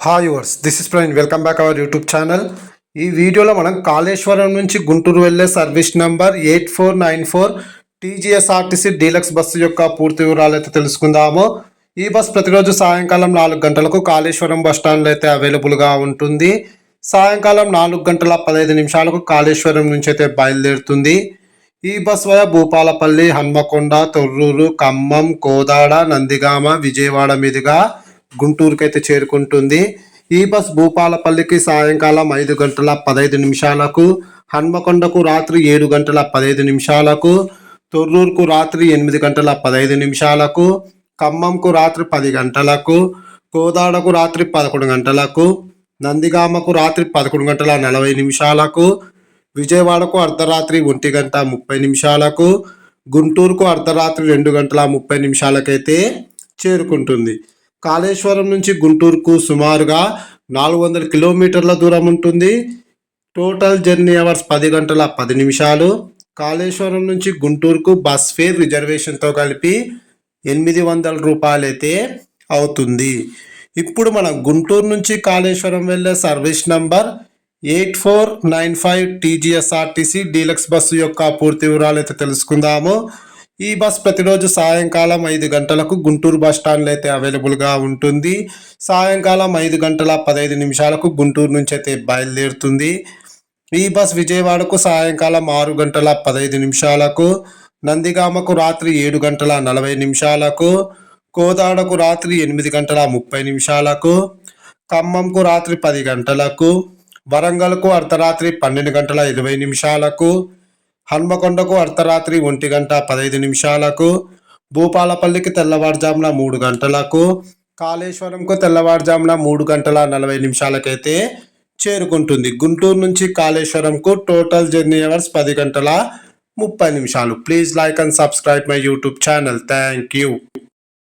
Hi yours, this is Praveen. Welcome back our YouTube channel. ఈ వీడియోలో మనం కాళేశ్వరం నుంచి గుంటూరు వెళ్ళే service number 8494 TGSRTC deluxe bus యొక్క పూర్తి వివరాలు అయితే తెలుసుకుందాము. ఈ బస్ ప్రతిరోజు సాయంకాలం 4 గంటలకు కాళేశ్వరం బస్ స్టాండ్లో అయితే అవైలబుల్గా ఉంటుంది. సాయంకాలం 4:15 కాళేశ్వరం నుంచి అయితే బయలుదేరుతుంది. ఈ బస్ వయా భూపాలపల్లి, హన్మకొండ, తొర్రూరు, ఖమ్మం, కోదాడ, నందిగామ, విజయవాడ మీదుగా గుంటూరుకి అయితే చేరుకుంటుంది. ఈ బస్ భూపాలపల్లికి సాయంకాలం 5:15, హన్మకొండకు రాత్రి 7:15, తొర్రూరుకు రాత్రి 8:15, ఖమ్మంకు రాత్రి 10 గంటలకు, కోదాడకు రాత్రి 11 గంటలకు, నందిగామకు రాత్రి 11:40, విజయవాడకు అర్ధరాత్రి 1:30, గుంటూరుకు అర్ధరాత్రి 2:30 చేరుకుంటుంది. కాళేశ్వరం నుంచి గుంటూరుకు సుమారుగా 400 కిలోమీటర్ల దూరం ఉంటుంది. Total journey hours 10:10. కాళేశ్వరం నుంచి గుంటూరుకు బస్ ఫేర్ రిజర్వేషన్తో కలిపి 800 రూపాయలు అయితే అవుతుంది. ఇప్పుడు మనం గుంటూరు నుంచి కాళేశ్వరం వెళ్ళే service number 8495 TGSRTC deluxe bus యొక్క పూర్తి వివరాలు అయితే తెలుసుకుందాము. ఈ బస్ ప్రతిరోజు సాయంకాలం 5 గంటలకు గుంటూరు బస్ స్టాండ్లో అయితే అవైలబుల్గా ఉంటుంది. సాయంకాలం 5:15 గుంటూరు నుంచి అయితే బయలుదేరుతుంది. ఈ బస్ విజయవాడకు సాయంకాలం 6:15, నందిగామకు రాత్రి 7:40, కోదాడకు రాత్రి 8:30, ఖమ్మంకు రాత్రి 10 గంటలకు, వరంగల్కు అర్ధరాత్రి 12:20, హన్మకొండకు అర్ధరాత్రి 1:15, భూపాలపల్లికి తెల్లవారుజామున 3 గంటలకు, కాళేశ్వరంకు తెల్లవారుజామున 3:40 అయితే చేరుకుంటుంది. గుంటూరు నుంచి కాళేశ్వరంకు total journey hours 10:30. Please like and subscribe my YouTube channel. Thank you.